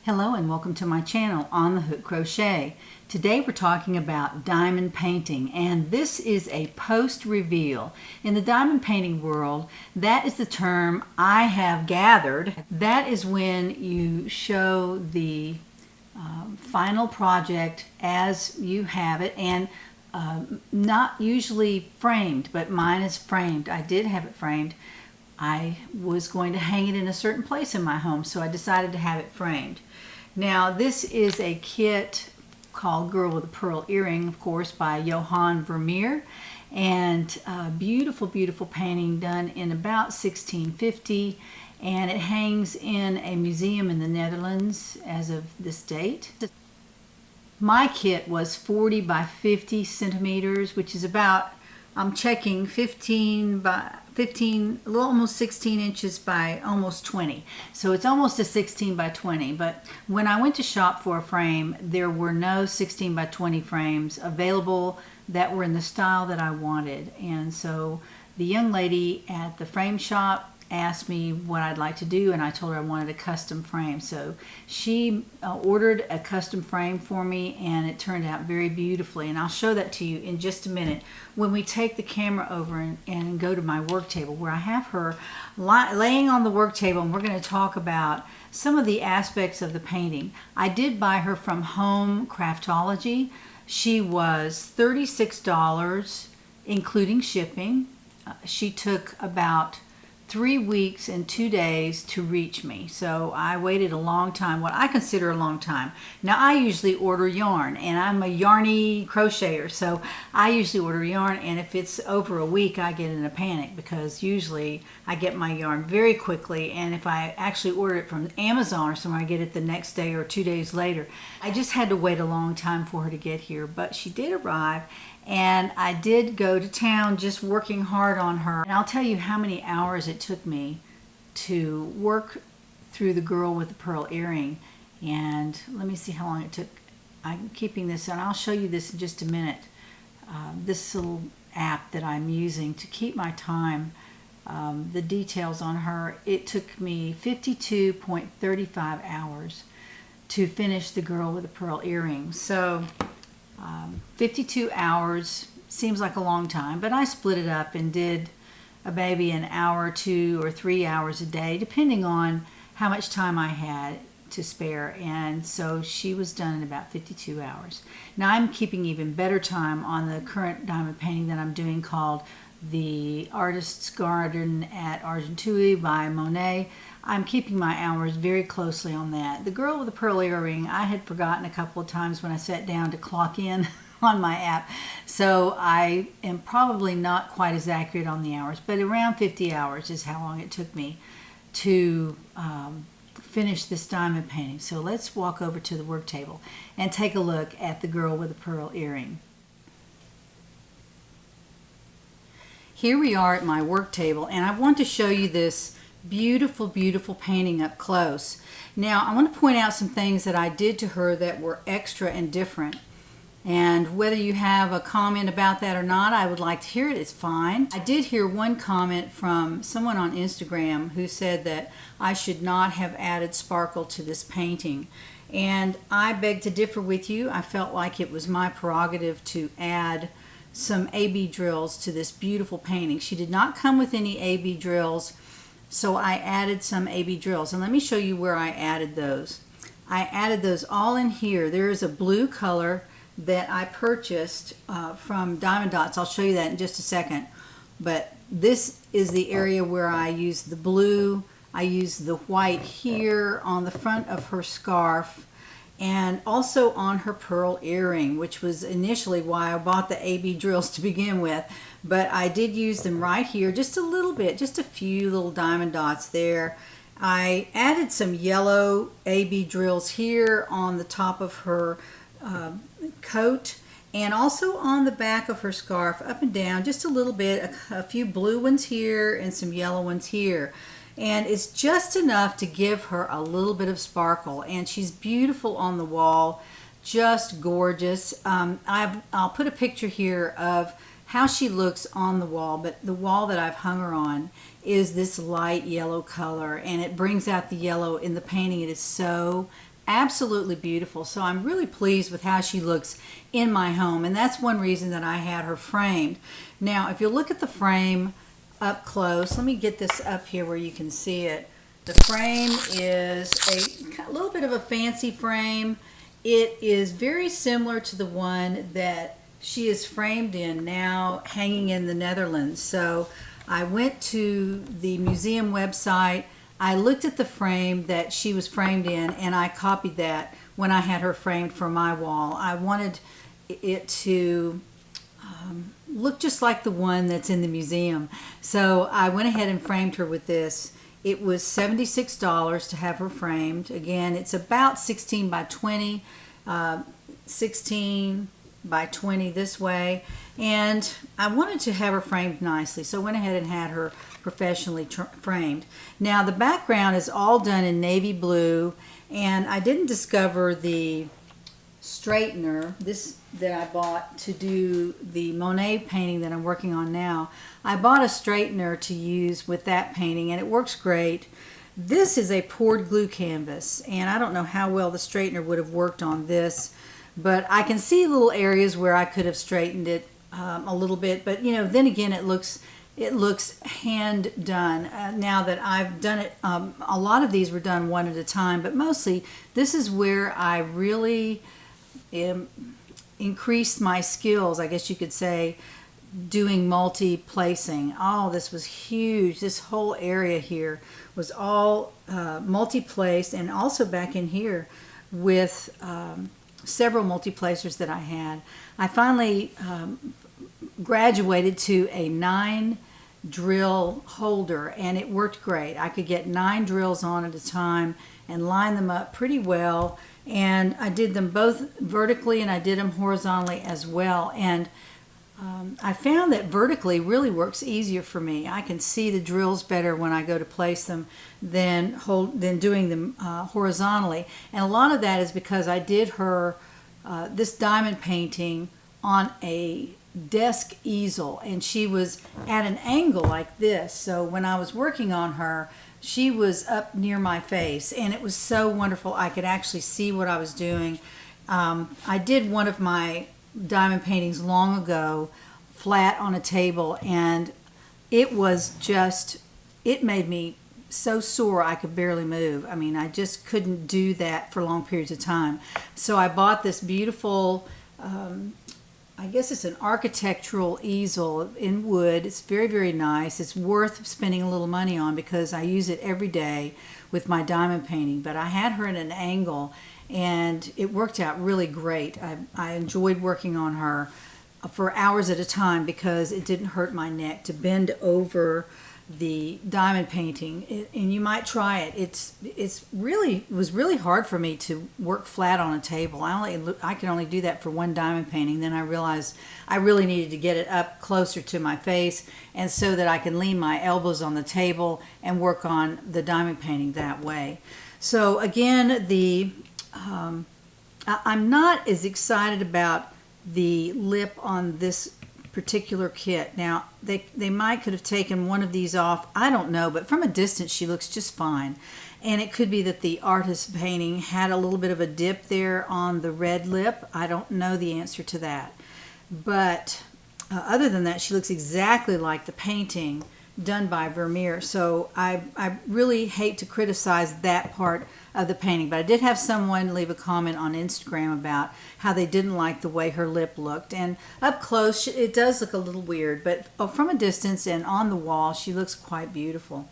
Hello and welcome to my channel on the Hook Crochet. Today we're talking about diamond painting, and this is a post reveal. In the diamond painting world, that is the term I have gathered. That is when you show the final project as you have it, and not usually framed, but mine is framed. I did have it framed. I was going to hang it in a certain place in my home, so I decided to have it framed. Now, this is a kit called Girl with a Pearl Earring, of course, by Johan Vermeer, and a beautiful, beautiful painting done in about 1650, and it hangs in a museum in the Netherlands as of this date. My kit was 40 by 50 centimeters, which is about, I'm checking, 15 by 15, a little almost 16 inches by almost 20. So it's almost a 16 by 20. But when I went to shop for a frame, there were no 16 by 20 frames available that were in the style that I wanted. And so the young lady at the frame shop asked me what I'd like to do, and I told her I wanted a custom frame. So she ordered a custom frame for me, and it turned out very beautifully, and I'll show that to you in just a minute when we take the camera over and go to my work table, where I have her laying on the work table, and we're going to talk about some of the aspects of the painting. I did buy her from Home Craftology. She was $36 including shipping. She took about 3 weeks and 2 days to reach me. So I waited a long time, what I consider a long time. Now, I usually order yarn, and I'm a yarny crocheter, so I usually order yarn, and if it's over a week, I get in a panic because usually I get my yarn very quickly, and if I actually order it from Amazon or somewhere, I get it the next day or 2 days later. I just had to wait a long time for her to get here, but she did arrive. And I did go to town just working hard on her. And I'll tell you how many hours it took me to work through the Girl with the Pearl Earring. And let me see how long it took. I'm keeping this, and I'll show you this in just a minute. This little app that I'm using to keep my time, the details on her. It took me 52.35 hours to finish the Girl with the Pearl Earring. So 52 hours seems like a long time, but I split it up and did maybe an hour, 2 or 3 hours a day, depending on how much time I had to spare. And so she was done in about 52 hours. Now I'm keeping even better time on the current diamond painting that I'm doing called The Artist's Garden at Argenteuil by Monet. I'm keeping my hours very closely on that. The Girl with the Pearl Earring, I had forgotten a couple of times when I sat down to clock in on my app. So I am probably not quite as accurate on the hours, but around 50 hours is how long it took me to finish this diamond painting. So let's walk over to the work table and take a look at the Girl with the Pearl Earring. Here we are at my work table, and I want to show you this beautiful, beautiful painting up close. Now, I want to point out some things that I did to her that were extra and different. And whether you have a comment about that or not, I would like to hear it. It's fine. I did hear one comment from someone on Instagram who said that I should not have added sparkle to this painting. And I beg to differ with you. I felt like it was my prerogative to add some AB drills to this beautiful painting. She did not come with any AB drills, so I added some AB drills. And let me show you where I added those. I added those all in here. There is a blue color that I purchased from Diamond Dots. I'll show you that in just a second. But this is the area where I used the blue. I used the white here on the front of her scarf, and also on her pearl earring, which was initially why I bought the AB drills to begin with. But I did use them right here, just a little bit, just a few little diamond dots there. I added some yellow AB drills here on the top of her coat, and also on the back of her scarf, up and down, just a little bit, a few blue ones here and some yellow ones here. And it's just enough to give her a little bit of sparkle, and she's beautiful on the wall, just gorgeous. I'll put a picture here of how she looks on the wall, but the wall that I've hung her on is this light yellow color, and it brings out the yellow in the painting. It is so absolutely beautiful. So I'm really pleased with how she looks in my home, and that's one reason that I had her framed. Now, if you look at the frame up close, let me get this up here where you can see it. The frame is a little bit of a fancy frame. It is very similar to the one that she is framed in now, hanging in the Netherlands. So I went to the museum website, I looked at the frame that she was framed in, and I copied that when I had her framed for my wall. I wanted it to look just like the one that's in the museum. So I went ahead and framed her with this. It was $76 to have her framed. Again, it's about 16 by 20, 16 by 20 this way, and I wanted to have her framed nicely, so I went ahead and had her professionally framed. Now the background is all done in navy blue, and I didn't discover the straightener this that I bought to do the Monet painting that I'm working on now. I bought a straightener to use with that painting, and it works great. This is a poured glue canvas, and I don't know how well the straightener would have worked on this, but I can see little areas where I could have straightened it a little bit. But you know, then again, it looks hand done. Now that I've done it, a lot of these were done one at a time, but mostly this is where I really increased my skills, I guess you could say, doing multi-placing. Oh, this was huge. This whole area here was all multi-placed, and also back in here with several multi-placers that I had. I finally graduated to a 9 drill holder, and it worked great. I could get 9 drills on at a time and line them up pretty well, and I did them both vertically and I did them horizontally as well. And I found that vertically really works easier for me. I can see the drills better when I go to place them than doing them horizontally. And a lot of that is because I did her this diamond painting on a desk easel, and she was at an angle like this. So when I was working on her, she was up near my face, and it was so wonderful. I could actually see what I was doing. I did one of my diamond paintings long ago flat on a table, and it made me so sore I could barely move. I mean, I just couldn't do that for long periods of time. So I bought this beautiful I guess it's an architectural easel in wood. It's very, very nice. It's worth spending a little money on because I use it every day with my diamond painting. But I had her at an angle, and it worked out really great. I enjoyed working on her for hours at a time because it didn't hurt my neck to bend over the diamond painting. And you might try it. It was really hard for me to work flat on a table. I could only do that for one diamond painting. Then I realized I really needed to get it up closer to my face, and so that I can lean my elbows on the table and work on the diamond painting that way. So again, I'm not as excited about the lip on this particular kit. Now they might could have taken one of these off, I don't know, but from a distance she looks just fine. And it could be that the artist painting had a little bit of a dip there on the red lip. I don't know the answer to that, but other than that, she looks exactly like the painting done by Vermeer. So I really hate to criticize that part of the painting, but I did have someone leave a comment on Instagram about how they didn't like the way her lip looked. And up close, it does look a little weird, but from a distance and on the wall, she looks quite beautiful.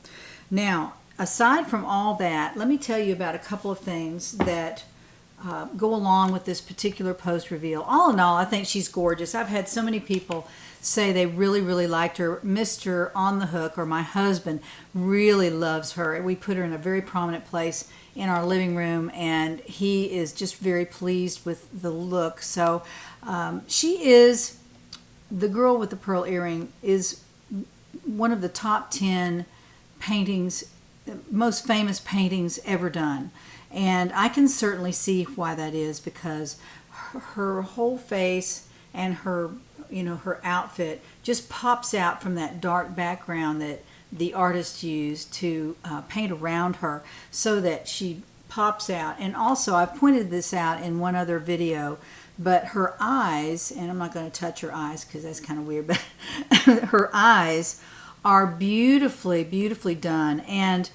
Now, aside from all that, let me tell you about a couple of things that go along with this particular post reveal. All in all, I think she's gorgeous. I've had so many people say they really, really liked her. Mr. On the Hook, or my husband, really loves her. We put her in a very prominent place in our living room, and he is just very pleased with the look. So she is, the girl with the pearl earring is one of the top 10 paintings, most famous paintings ever done. And I can certainly see why that is, because her whole face and her outfit just pops out from that dark background that the artist used to paint around her, so that she pops out. And also, I've pointed this out in one other video, but her eyes, and I'm not going to touch her eyes because that's kind of weird, but her eyes are beautifully, beautifully done. And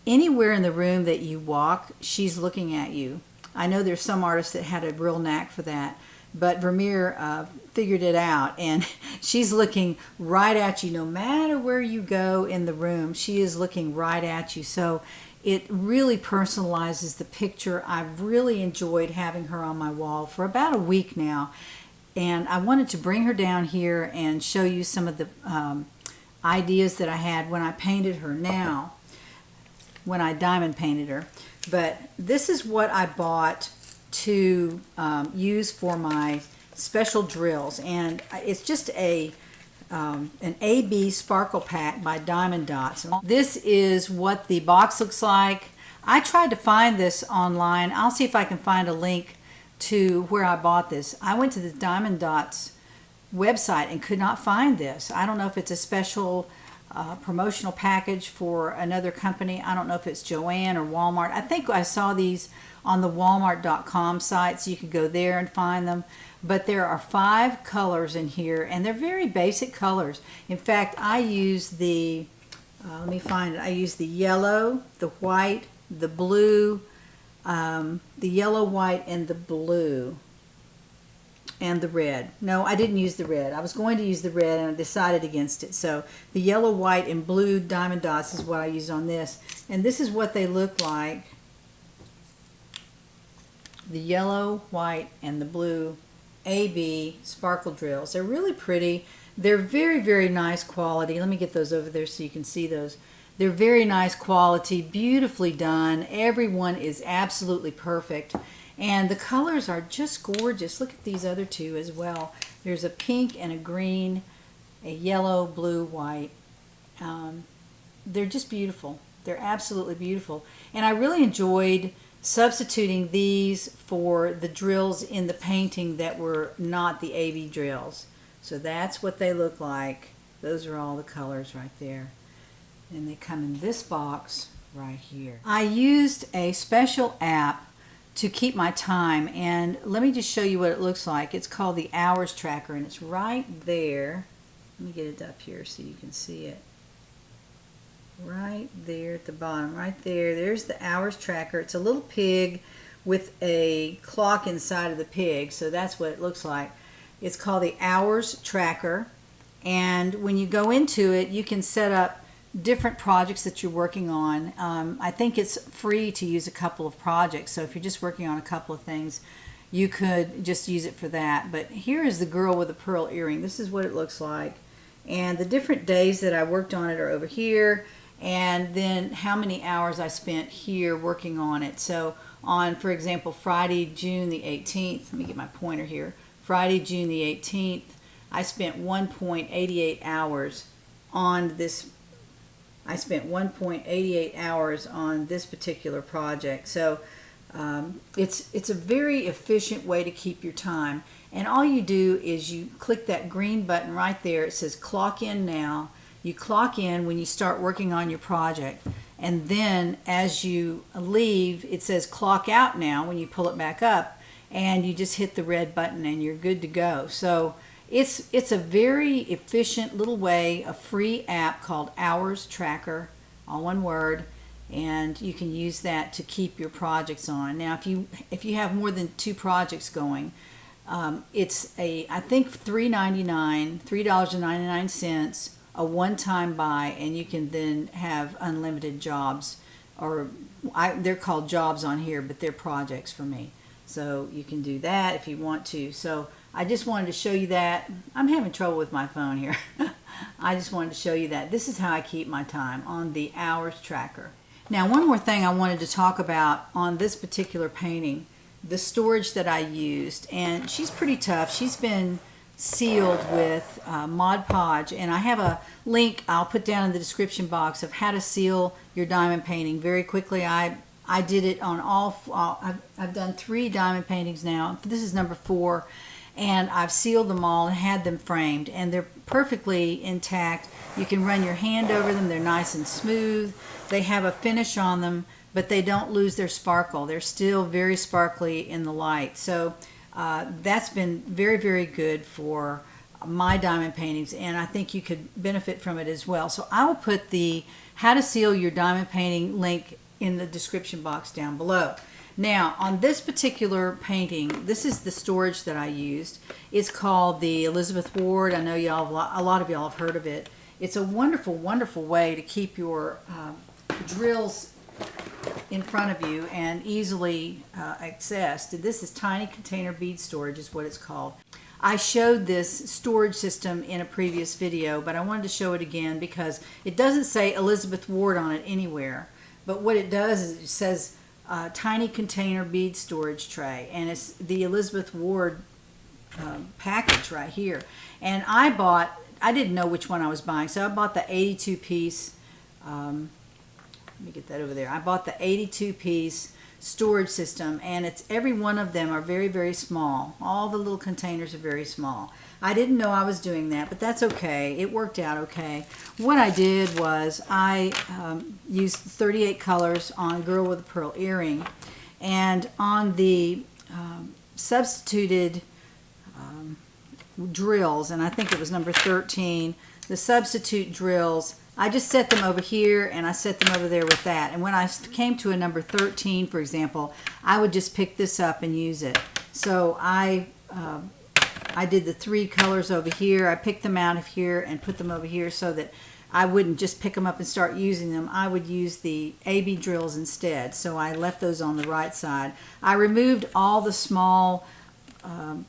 anywhere in the room that you walk, she's looking at you. I know there's some artists that had a real knack for that, but Vermeer figured it out, and she's looking right at you. No matter where you go in the room, she is looking right at you. So it really personalizes the picture. I've really enjoyed having her on my wall for about a week now, and I wanted to bring her down here and show you some of the ideas that I had when I painted her now, when I diamond painted her. But this is what I bought to use for my special drills, and it's just an AB sparkle pack by Diamond Dots. This is what the box looks like. I tried to find this online. I'll see if I can find a link to where I bought this. I went to the Diamond Dots website and could not find this. I don't know if it's a special promotional package for another company. I don't know if it's Joann or Walmart. I think I saw these on the Walmart.com site, so you could go there and find them. But there are 5 colors in here, and they're very basic colors. In fact, I use the, let me find it. I use the yellow, the white, the blue, the yellow, white, and the blue. And the red. No, I didn't use the red. I was going to use the red and I decided against it. So the yellow, white, and blue diamond dots is what I used on this. And this is what they look like. The yellow, white, and the blue AB sparkle drills. They're really pretty. They're very, very nice quality. Let me get those over there so you can see those. They're very nice quality, beautifully done. Everyone is absolutely perfect. And the colors are just gorgeous. Look at these other 2 as well. There's a pink and a green, a yellow, blue, white. They're just beautiful. They're absolutely beautiful. And I really enjoyed substituting these for the drills in the painting that were not the AB drills. So that's what they look like. Those are all the colors right there. And they come in this box right here. I used a special app to keep my time, and let me just show you what it looks like. It's called the HoursTracker, and it's right there. Let me get it up here so you can see it. Right there at the bottom, right there. There's the HoursTracker. It's a little pig with a clock inside of the pig, so that's what it looks like. It's called the HoursTracker, and when you go into it, you can set up different projects that you're working on. I think it's free to use a couple of projects, so if you're just working on a couple of things, you could just use it for that. But here is the girl with a pearl earring. This is what it looks like, and the different days that I worked on it are over here, and then how many hours I spent here working on it. So on, for example, Friday, June the 18th, let me get my pointer here, Friday, June the 18th, I spent 1.88 hours on this. I spent 1.88 hours on this particular project. So it's a very efficient way to keep your time. And all you do is you click that green button right there. It says clock in now. You clock in when you start working on your project. And then as you leave, it says clock out now when you pull it back up. And you just hit the red button and you're good to go. So it's a very efficient little way, a free app called HoursTracker, all one word, and you can use that to keep your projects on. Now, if you have more than 2 projects going, it's I think $3.99, a one-time buy, and you can then have unlimited jobs, or they're called jobs on here, but they're projects for me. So you can do that if you want to. So I just wanted to show you that. I'm having trouble with my phone here. I just wanted to show you that. This is how I keep my time on the HoursTracker. Now, one more thing I wanted to talk about on this particular painting, the storage that I used. And she's pretty tough. She's been sealed with Mod Podge, and I have a link I'll put down in the description box of how to seal your diamond painting very quickly. I did it on I've done 3 diamond paintings now. This is number 4, and I've sealed them all and had them framed, and they're perfectly intact. You can run your hand over them. They're nice and smooth. They have a finish on them but they don't lose their sparkle. They're still very sparkly in the light. So that's been very, very good for my diamond paintings, and I think you could benefit from it as well. So I will put the how to seal your diamond painting link in the description box down below. Now, on this particular painting, this is the storage that I used. It's called the Elizabeth Ward. I know y'all, a lot of y'all have heard of it. It's a wonderful, wonderful way to keep your drills in front of you and easily accessed. This is tiny container bead storage is what it's called. I showed this storage system in a previous video, but I wanted to show it again because it doesn't say Elizabeth Ward on it anywhere. But what it does is it says tiny container bead storage tray, and it's the Elizabeth Ward package right here. And I didn't know which one I was buying, so I bought the 82 piece. Let me get that over there. I bought the 82 piece storage system, and it's every one of them are very, very small. All the little containers are very small. I didn't know I was doing that, but that's okay. It worked out okay. What I did was I used 38 colors on Girl with a Pearl Earring, and on the substituted drills, and I think it was number 13, the substitute drills, I just set them over here and I set them over there with that. And when I came to a number 13, for example, I would just pick this up and use it. So I did the 3 colors over here. I picked them out of here and put them over here so that I wouldn't just pick them up and start using them. I would use the AB drills instead. So I left those on the right side. I removed all the small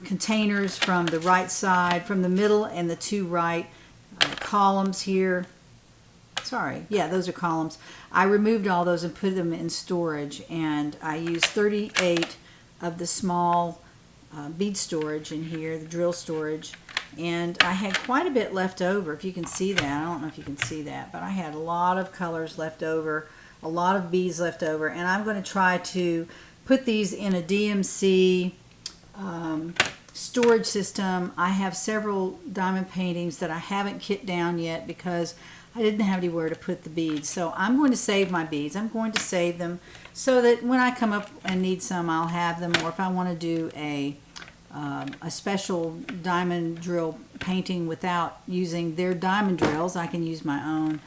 containers from the right side, from the middle and the 2 right columns here. Sorry, yeah, those are columns. I removed all those and put them in storage, and I used 38 of the small bead storage in here, the drill storage, and I had quite a bit left over, if you can see that. I don't know if you can see that, but I had a lot of colors left over, a lot of beads left over, and I'm going to try to put these in a DMC storage system. I have several diamond paintings that I haven't kit down yet because I didn't have anywhere to put the beads. So I'm going to save my beads. I'm going to save them so that when I come up and need some, I'll have them. Or if I want to do a special diamond drill painting without using their diamond drills, I can use my own,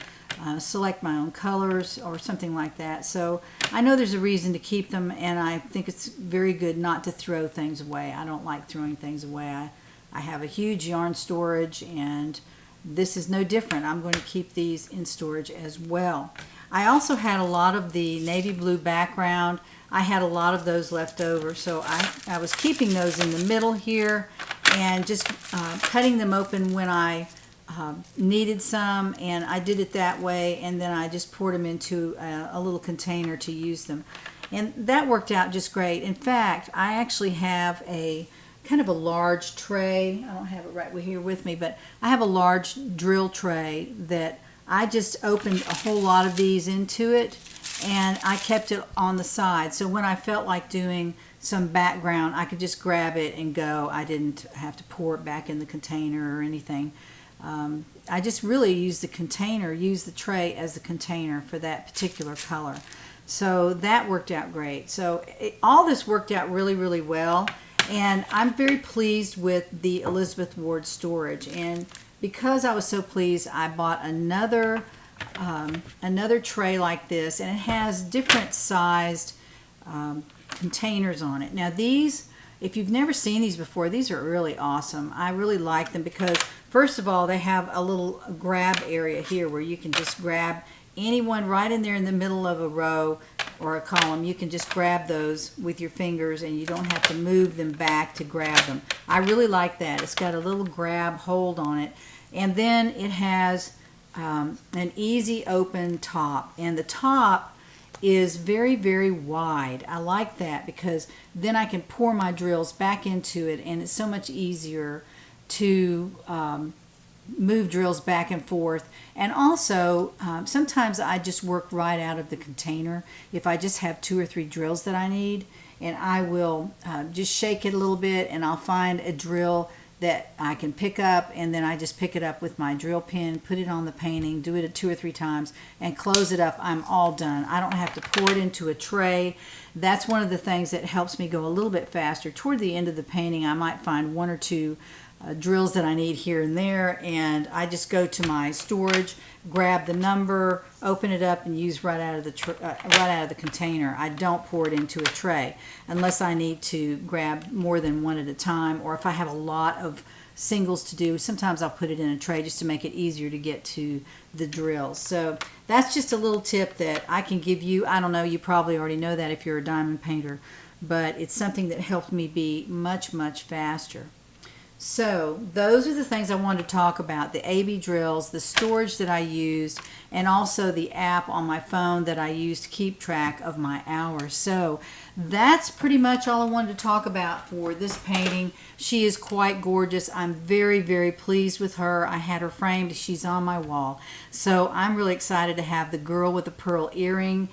select my own colors or something like that. So I know there's a reason to keep them, and I think it's very good not to throw things away. I don't like throwing things away. I have a huge yarn storage, and this is no different. I'm going to keep these in storage as well. I also had a lot of the navy blue background. I had a lot of those left over, so I was keeping those in the middle here and just cutting them open when I needed some, and I did it that way, and then I just poured them into a little container to use them. And that worked out just great. In fact, I actually have a kind of a large tray. I don't have it right here with me, but I have a large drill tray that I just opened a whole lot of these into it, and I kept it on the side. So when I felt like doing some background, I could just grab it and go. I didn't have to pour it back in the container or anything. I just really used the container, used the tray as the container for that particular color. So that worked out great. So all this worked out really, really well. And I'm very pleased with the Elizabeth Ward storage. And because I was so pleased, I bought another tray like this, and it has different sized containers on it. Now these, if you've never seen these before, these are really awesome. I really like them because, first of all, they have a little grab area here where you can just grab anyone right in there in the middle of a row or a column. You can just grab those with your fingers, and you don't have to move them back to grab them. I really like that. It's got a little grab hold on it, and then it has an easy open top, and the top is very, very wide. I like that because then I can pour my drills back into it, and it's so much easier to move drills back and forth. And also sometimes I just work right out of the container if I just have 2 or 3 drills that I need, and I will just shake it a little bit, and I'll find a drill that I can pick up, and then I just pick it up with my drill pin, put it on the painting, do it 2 or 3 times, and close it up. I'm all done. I don't have to pour it into a tray. That's one of the things that helps me go a little bit faster. Toward the end of the painting, I might find 1 or 2 drills that I need here and there, and I just go to my storage, grab the number, open it up, and use right out of the container. I don't pour it into a tray unless I need to grab more than one at a time, or if I have a lot of singles to do, sometimes I'll put it in a tray just to make it easier to get to the drills. So that's just a little tip that I can give you. I don't know, you probably already know that if you're a diamond painter, but it's something that helped me be much, much faster. So those are the things I wanted to talk about: the AB drills, the storage that I used, and also the app on my phone that I use to keep track of my hours. So that's pretty much all I wanted to talk about for this painting. She is quite gorgeous. I'm very, very pleased with her. I had her framed. She's on my wall. So I'm really excited to have the girl with the pearl earring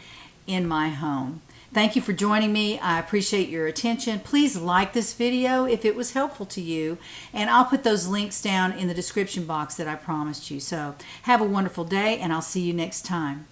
in my home. Thank you for joining me. I appreciate your attention. Please like this video if it was helpful to you, and I'll put those links down in the description box that I promised you. So have a wonderful day, and I'll see you next time.